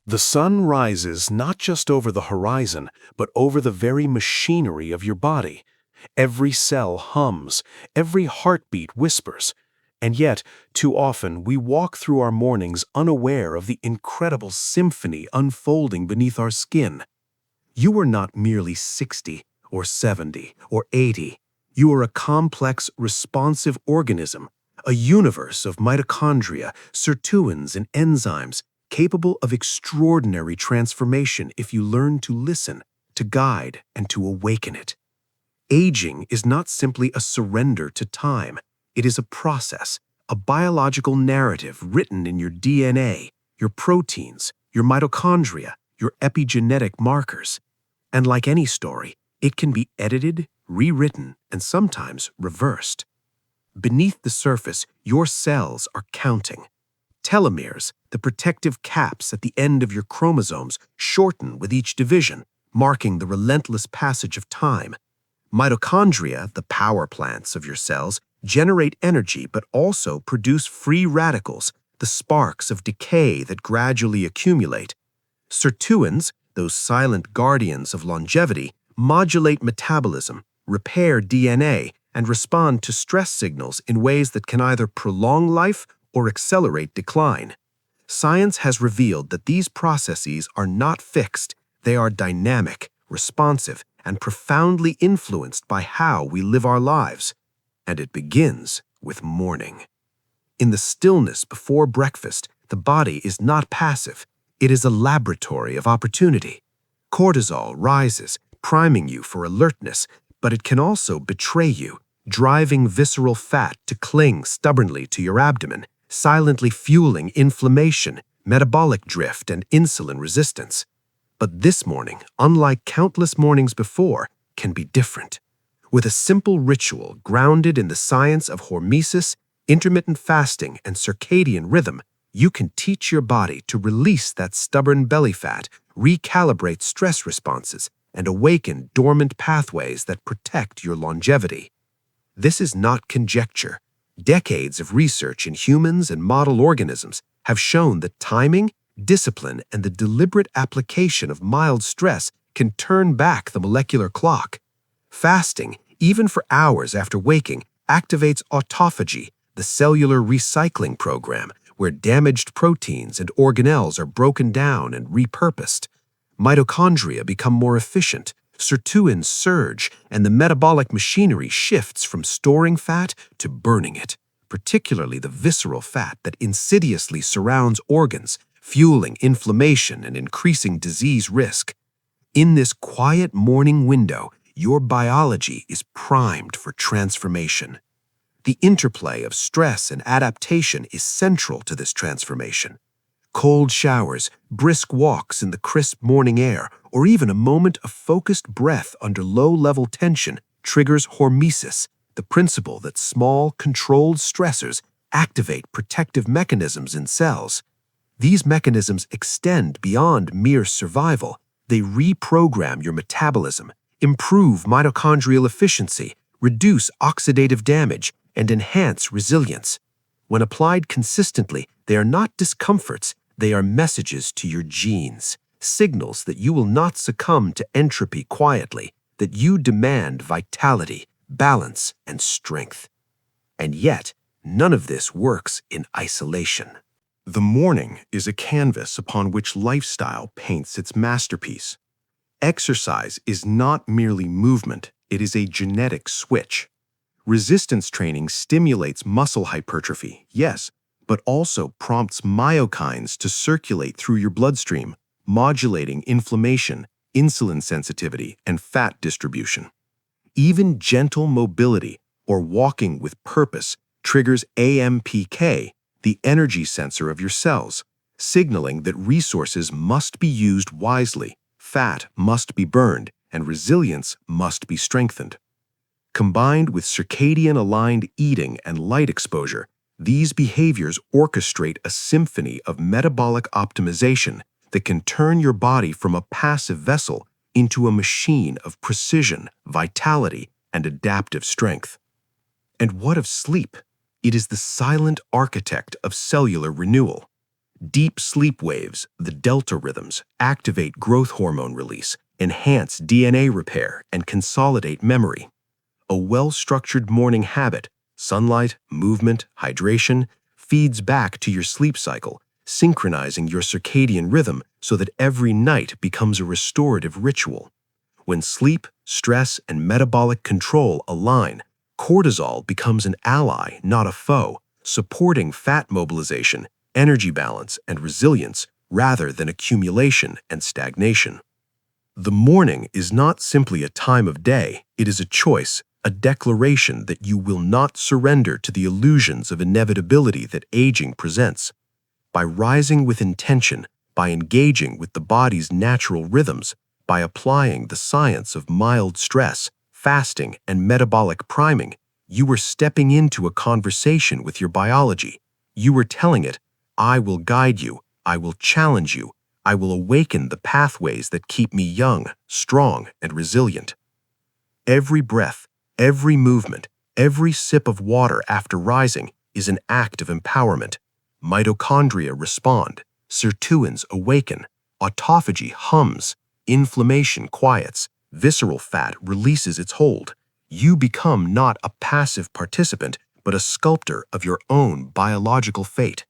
The sun rises not just over the horizon, but over the very machinery of your body. Every cell hums, every heartbeat whispers. And yet, too often, we walk through our mornings unaware of the incredible symphony unfolding beneath our skin. You are not merely 60 or 70 or 80. You are a complex, responsive organism, a universe of mitochondria, sirtuins, and enzymes capable of extraordinary transformation if you learn to listen, to guide, and to awaken it. Aging is not simply a surrender to time. It is a process, a biological narrative written in your DNA, your proteins, your mitochondria, your epigenetic markers. And like any story, it can be edited, rewritten, and sometimes reversed. Beneath the surface, your cells are counting. Telomeres, the protective caps at the end of your chromosomes, shorten with each division, marking the relentless passage of time. Mitochondria, the power plants of your cells, generate energy but also produce free radicals, the sparks of decay that gradually accumulate. Sirtuins, those silent guardians of longevity, modulate metabolism, repair DNA, and respond to stress signals in ways that can either prolong life or accelerate decline. Science has revealed that these processes are not fixed. They are dynamic, responsive, and profoundly influenced by how we live our lives. And it begins with morning. In the stillness before breakfast, the body is not passive. It is a laboratory of opportunity. Cortisol rises, priming you for alertness, but it can also betray you, driving visceral fat to cling stubbornly to your abdomen, silently fueling inflammation, metabolic drift, and insulin resistance. But this morning, unlike countless mornings before, can be different. With a simple ritual grounded in the science of hormesis, intermittent fasting, and circadian rhythm, you can teach your body to release that stubborn belly fat, recalibrate stress responses, and awaken dormant pathways that protect your longevity. This is not conjecture. Decades of research in humans and model organisms have shown that timing, discipline, and the deliberate application of mild stress can turn back the molecular clock. Fasting, even for hours after waking, activates autophagy, the cellular recycling program, where damaged proteins and organelles are broken down and repurposed. Mitochondria become more efficient, sirtuins surge, and the metabolic machinery shifts from storing fat to burning it, particularly the visceral fat that insidiously surrounds organs, fueling inflammation and increasing disease risk. In this quiet morning window, your biology is primed for transformation. The interplay of stress and adaptation is central to this transformation. Cold showers, brisk walks in the crisp morning air, or even a moment of focused breath under low-level tension triggers hormesis, the principle that small, controlled stressors activate protective mechanisms in cells. These mechanisms extend beyond mere survival. They reprogram your metabolism, improve mitochondrial efficiency, reduce oxidative damage, and enhance resilience. When applied consistently, they are not discomforts, they are messages to your genes, signals that you will not succumb to entropy quietly, that you demand vitality, balance, and strength. And yet, none of this works in isolation. The morning is a canvas upon which lifestyle paints its masterpiece. Exercise is not merely movement, it is a genetic switch. Resistance training stimulates muscle hypertrophy, yes, but also prompts myokines to circulate through your bloodstream, modulating inflammation, insulin sensitivity, and fat distribution. Even gentle mobility, or walking with purpose, triggers AMPK, the energy sensor of your cells, signaling that resources must be used wisely, fat must be burned, and resilience must be strengthened. Combined with circadian-aligned eating and light exposure, these behaviors orchestrate a symphony of metabolic optimization that can turn your body from a passive vessel into a machine of precision, vitality, and adaptive strength. And what of sleep? It is the silent architect of cellular renewal. Deep sleep waves, the delta rhythms, activate growth hormone release, enhance DNA repair, and consolidate memory. A well-structured morning habit, sunlight, movement, hydration, feeds back to your sleep cycle, synchronizing your circadian rhythm so that every night becomes a restorative ritual. When sleep, stress, and metabolic control align, cortisol becomes an ally, not a foe, supporting fat mobilization, energy balance, and resilience rather than accumulation and stagnation. The morning is not simply a time of day, it is a choice, a declaration that you will not surrender to the illusions of inevitability that aging presents. By rising with intention, by engaging with the body's natural rhythms, by applying the science of mild stress, fasting, and metabolic priming, you are stepping into a conversation with your biology. You are telling it, I will guide you, I will challenge you, I will awaken the pathways that keep me young, strong, and resilient. Every breath, every movement, every sip of water after rising is an act of empowerment. Mitochondria respond, sirtuins awaken, autophagy hums, inflammation quiets, visceral fat releases its hold. You become not a passive participant, but a sculptor of your own biological fate.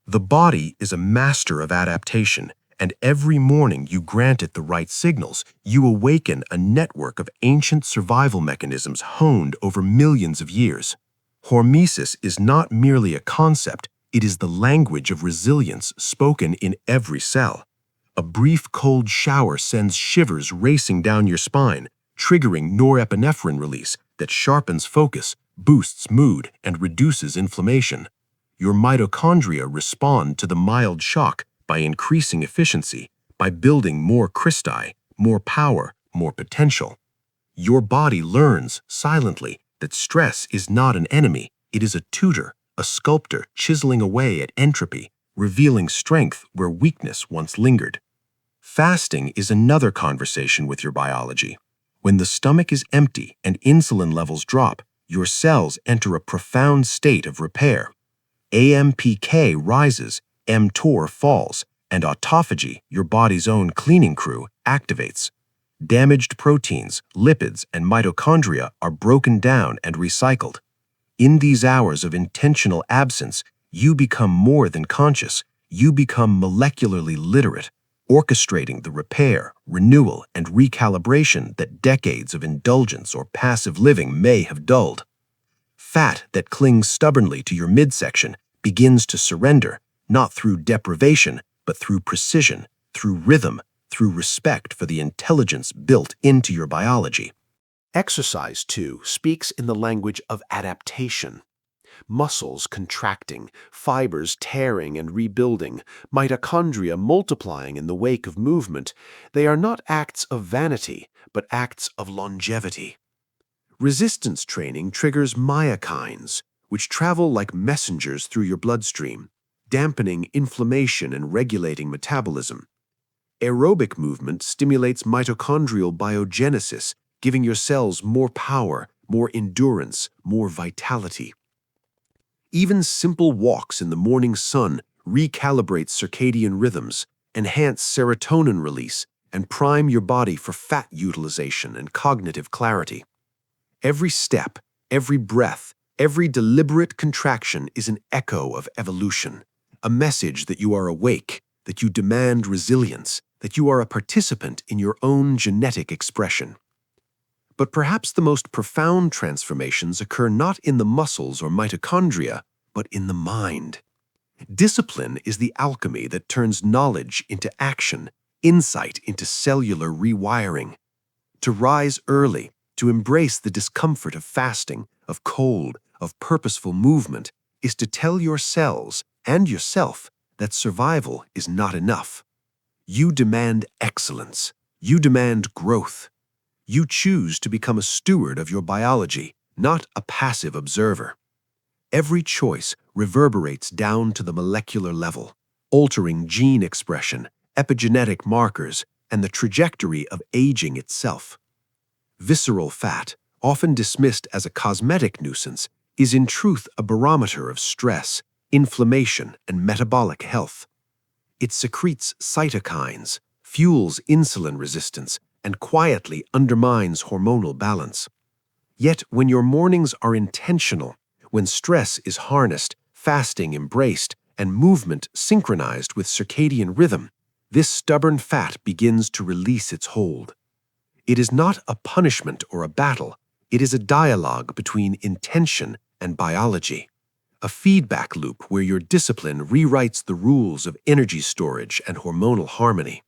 The body is a master of adaptation, and every morning you grant it the right signals, you awaken a network of ancient survival mechanisms honed over millions of years. Hormesis is not merely a concept, it is the language of resilience spoken in every cell. A brief cold shower sends shivers racing down your spine, triggering norepinephrine release that sharpens focus, boosts mood, and reduces inflammation. Your mitochondria respond to the mild shock by increasing efficiency, by building more cristae, more power, more potential. Your body learns, silently, that stress is not an enemy, it is a tutor, a sculptor chiseling away at entropy, revealing strength where weakness once lingered. Fasting is another conversation with your biology. When the stomach is empty and insulin levels drop, your cells enter a profound state of repair. AMPK rises, mTOR falls, and autophagy, your body's own cleaning crew, activates. Damaged proteins, lipids, and mitochondria are broken down and recycled. In these hours of intentional absence, you become more than conscious, you become molecularly literate, orchestrating the repair, renewal, and recalibration that decades of indulgence or passive living may have dulled. Fat that clings stubbornly to your midsection begins to surrender, not through deprivation, but through precision, through rhythm, through respect for the intelligence built into your biology. Exercise, too, speaks in the language of adaptation. Muscles contracting, fibers tearing and rebuilding, mitochondria multiplying in the wake of movement, they are not acts of vanity, but acts of longevity. Resistance training triggers myokines, which travel like messengers through your bloodstream, dampening inflammation and regulating metabolism. Aerobic movement stimulates mitochondrial biogenesis, giving your cells more power, more endurance, more vitality. Even simple walks in the morning sun recalibrate circadian rhythms, enhance serotonin release, and prime your body for fat utilization and cognitive clarity. Every step, every breath, every deliberate contraction is an echo of evolution, a message that you are awake, that you demand resilience, that you are a participant in your own genetic expression. But perhaps the most profound transformations occur not in the muscles or mitochondria, but in the mind. Discipline is the alchemy that turns knowledge into action, insight into cellular rewiring. To rise early, to embrace the discomfort of fasting, of cold, of purposeful movement, is to tell your cells and yourself that survival is not enough. You demand excellence. You demand growth. You choose to become a steward of your biology, not a passive observer. Every choice reverberates down to the molecular level, altering gene expression, epigenetic markers, and the trajectory of aging itself. Visceral fat, often dismissed as a cosmetic nuisance, is in truth a barometer of stress, inflammation, and metabolic health. It secretes cytokines, fuels insulin resistance, and quietly undermines hormonal balance. Yet when your mornings are intentional, when stress is harnessed, fasting embraced, and movement synchronized with circadian rhythm, this stubborn fat begins to release its hold. It is not a punishment or a battle, it is a dialogue between intention and biology, a feedback loop where your discipline rewrites the rules of energy storage and hormonal harmony.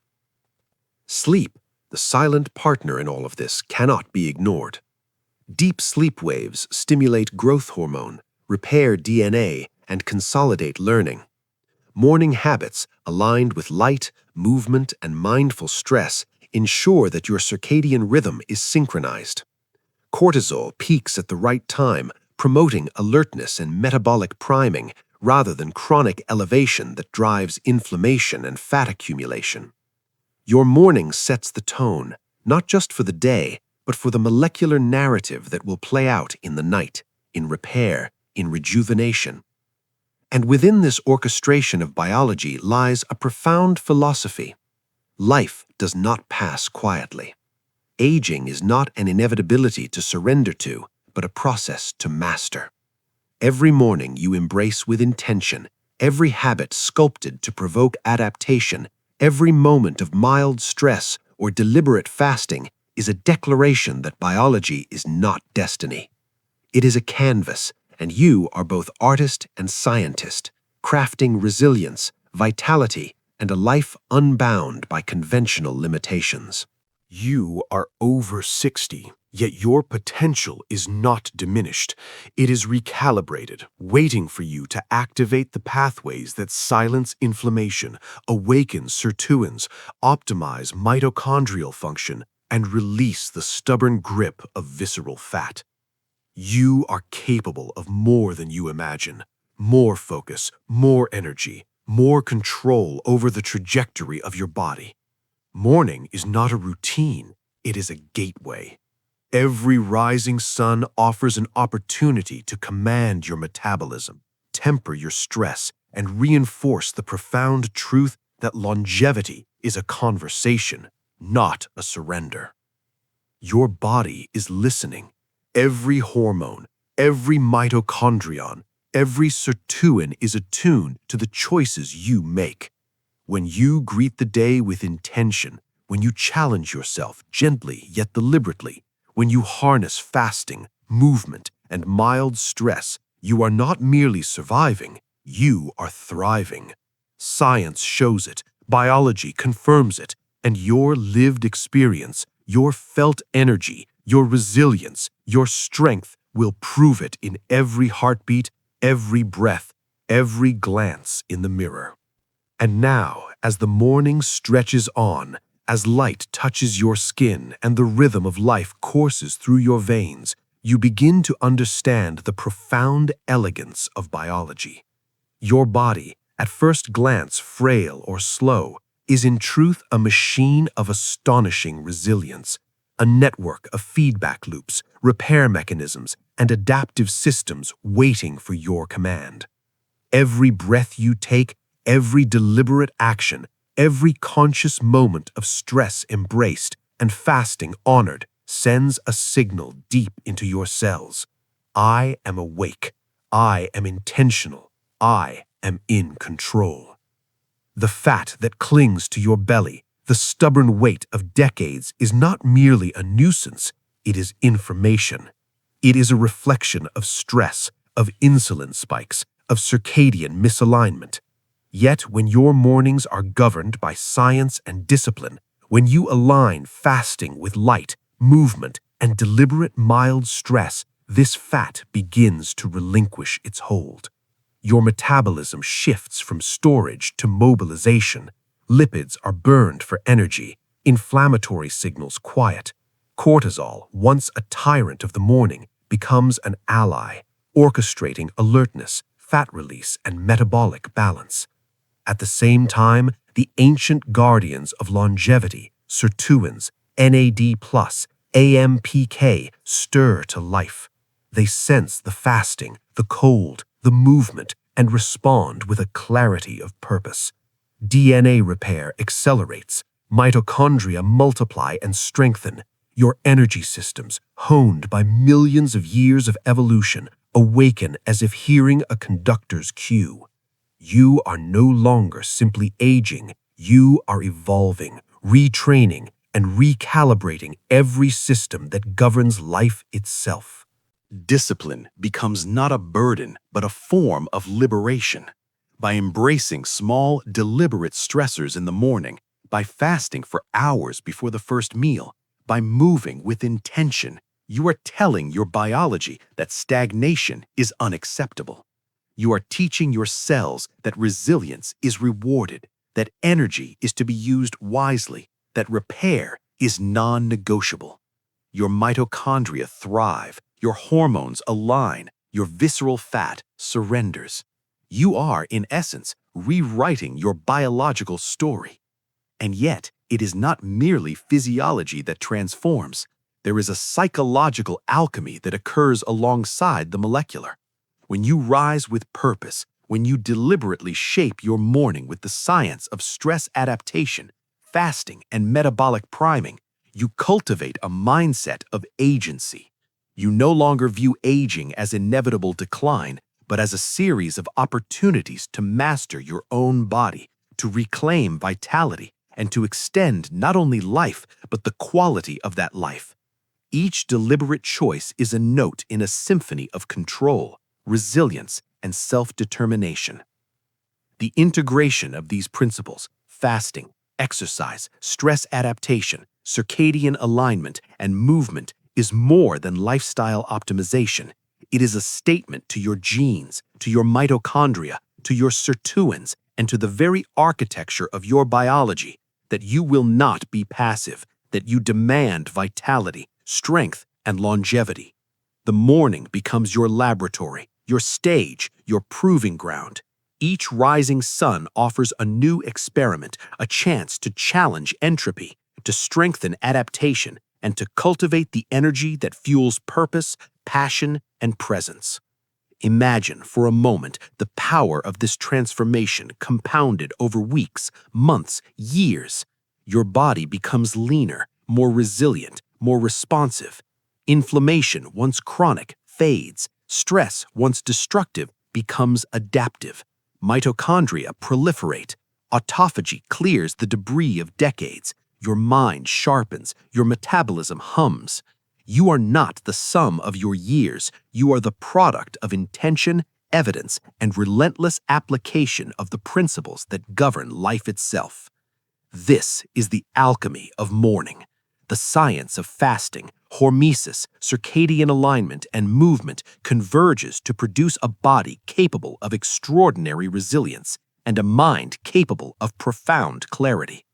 Sleep, the silent partner in all of this, cannot be ignored. Deep sleep waves stimulate growth hormone, repair DNA, and consolidate learning. Morning habits aligned with light, movement, and mindful stress ensure that your circadian rhythm is synchronized. Cortisol peaks at the right time, promoting alertness and metabolic priming rather than chronic elevation that drives inflammation and fat accumulation. Your morning sets the tone, not just for the day, but for the molecular narrative that will play out in the night, in repair, in rejuvenation. And within this orchestration of biology lies a profound philosophy. Life does not pass quietly. Aging is not an inevitability to surrender to, but a process to master. Every morning you embrace with intention, every habit sculpted to provoke adaptation, every moment of mild stress or deliberate fasting is a declaration that biology is not destiny. It is a canvas, and you are both artist and scientist, crafting resilience, vitality, and a life unbound by conventional limitations. You are over 60, yet your potential is not diminished. It is recalibrated, waiting for you to activate the pathways that silence inflammation, awaken sirtuins, optimize mitochondrial function, and release the stubborn grip of visceral fat. You are capable of more than you imagine. More focus, more energy, more control over the trajectory of your body. Morning is not a routine, it is a gateway. Every rising sun offers an opportunity to command your metabolism, temper your stress, and reinforce the profound truth that longevity is a conversation, not a surrender. Your body is listening. Every hormone, every mitochondrion, every sirtuin is attuned to the choices you make. When you greet the day with intention, when you challenge yourself gently yet deliberately, when you harness fasting, movement, and mild stress, you are not merely surviving, you are thriving. Science shows it, biology confirms it, and your lived experience, your felt energy, your resilience, your strength will prove it in every heartbeat, every breath, every glance in the mirror. And now, as the morning stretches on, as light touches your skin and the rhythm of life courses through your veins, you begin to understand the profound elegance of biology. Your body, at first glance frail or slow, is in truth a machine of astonishing resilience, a network of feedback loops, repair mechanisms, and adaptive systems waiting for your command. Every breath you take, every deliberate action, every conscious moment of stress embraced and fasting honored sends a signal deep into your cells. I am awake. I am intentional. I am in control. The fat that clings to your belly, the stubborn weight of decades, is not merely a nuisance, it is information. It is a reflection of stress, of insulin spikes, of circadian misalignment. Yet when your mornings are governed by science and discipline, when you align fasting with light, movement, and deliberate mild stress, this fat begins to relinquish its hold. Your metabolism shifts from storage to mobilization. Lipids are burned for energy, inflammatory signals quiet. Cortisol, once a tyrant of the morning, becomes an ally, orchestrating alertness, fat release, and metabolic balance. At the same time, the ancient guardians of longevity, sirtuins, NAD+, AMPK, stir to life. They sense the fasting, the cold, the movement, and respond with a clarity of purpose. DNA repair accelerates, mitochondria multiply and strengthen. Your energy systems, honed by millions of years of evolution, awaken as if hearing a conductor's cue. You are no longer simply aging, you are evolving, retraining, and recalibrating every system that governs life itself. Discipline becomes not a burden, but a form of liberation. By embracing small, deliberate stressors in the morning, by fasting for hours before the first meal, by moving with intention, you are telling your biology that stagnation is unacceptable. You are teaching your cells that resilience is rewarded, that energy is to be used wisely, that repair is non-negotiable. Your mitochondria thrive, your hormones align, your visceral fat surrenders. You are, in essence, rewriting your biological story. And yet, it is not merely physiology that transforms. There is a psychological alchemy that occurs alongside the molecular. When you rise with purpose, when you deliberately shape your morning with the science of stress adaptation, fasting, and metabolic priming, you cultivate a mindset of agency. You no longer view aging as inevitable decline, but as a series of opportunities to master your own body, to reclaim vitality, and to extend not only life, but the quality of that life. Each deliberate choice is a note in a symphony of control, resilience, and self-determination. The integration of these principles, fasting, exercise, stress adaptation, circadian alignment, and movement, is more than lifestyle optimization. It is a statement to your genes, to your mitochondria, to your sirtuins, and to the very architecture of your biology that you will not be passive, that you demand vitality, strength, and longevity. The morning becomes your laboratory, your stage, your proving ground. Each rising sun offers a new experiment, a chance to challenge entropy, to strengthen adaptation, and to cultivate the energy that fuels purpose, passion, and presence. Imagine for a moment the power of this transformation compounded over weeks, months, years. Your body becomes leaner, more resilient, more responsive. Inflammation, once chronic, fades. Stress, once destructive, becomes adaptive. Mitochondria proliferate. Autophagy clears the debris of decades. Your mind sharpens. Your metabolism hums. You are not the sum of your years. You are the product of intention, evidence, and relentless application of the principles that govern life itself. This is the alchemy of morning, the science of fasting. Hormesis, circadian alignment, and movement converges to produce a body capable of extraordinary resilience and a mind capable of profound clarity.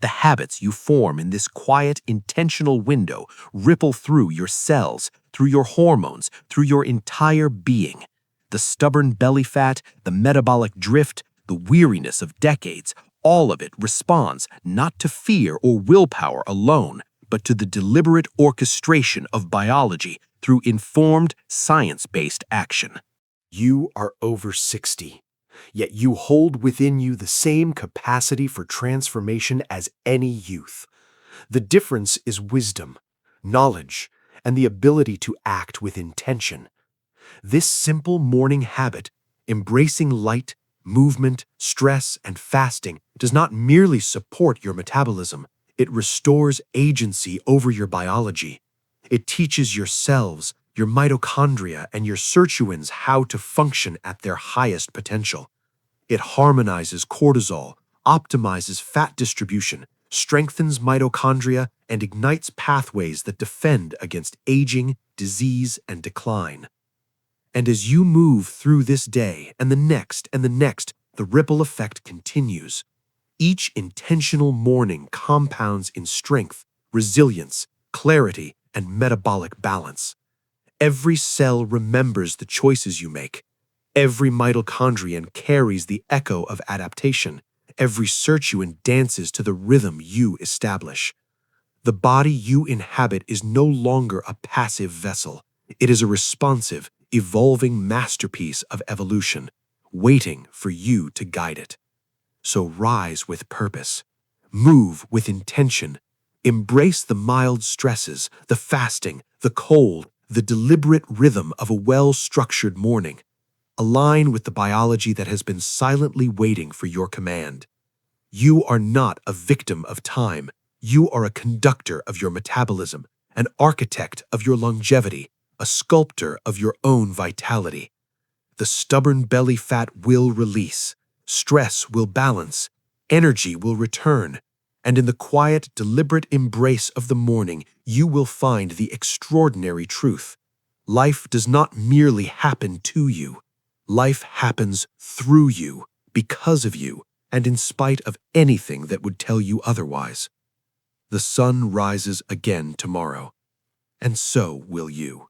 The habits you form in this quiet, intentional window ripple through your cells, through your hormones, through your entire being. The stubborn belly fat, the metabolic drift, the weariness of decades, all of it responds not to fear or willpower alone, but to the deliberate orchestration of biology through informed, science-based action. You are over 60, yet you hold within you the same capacity for transformation as any youth. The difference is wisdom, knowledge, and the ability to act with intention. This simple morning habit, embracing light, movement, stress, and fasting, does not merely support your metabolism. It restores agency over your biology. It teaches your cells, your mitochondria, and your sirtuins how to function at their highest potential. It harmonizes cortisol, optimizes fat distribution, strengthens mitochondria, and ignites pathways that defend against aging, disease, and decline. And as you move through this day and the next, the ripple effect continues. Each intentional morning compounds in strength, resilience, clarity, and metabolic balance. Every cell remembers the choices you make. Every mitochondrion carries the echo of adaptation. Every sirtuin dances to the rhythm you establish. The body you inhabit is no longer a passive vessel. It is a responsive, evolving masterpiece of evolution, waiting for you to guide it. So rise with purpose. Move with intention. Embrace the mild stresses, the fasting, the cold, the deliberate rhythm of a well-structured morning. Align with the biology that has been silently waiting for your command. You are not a victim of time. You are a conductor of your metabolism, an architect of your longevity, a sculptor of your own vitality. The stubborn belly fat will release, stress will balance, energy will return, and in the quiet, deliberate embrace of the morning, you will find the extraordinary truth. Life does not merely happen to you. Life happens through you, because of you, and in spite of anything that would tell you otherwise. The sun rises again tomorrow, and so will you.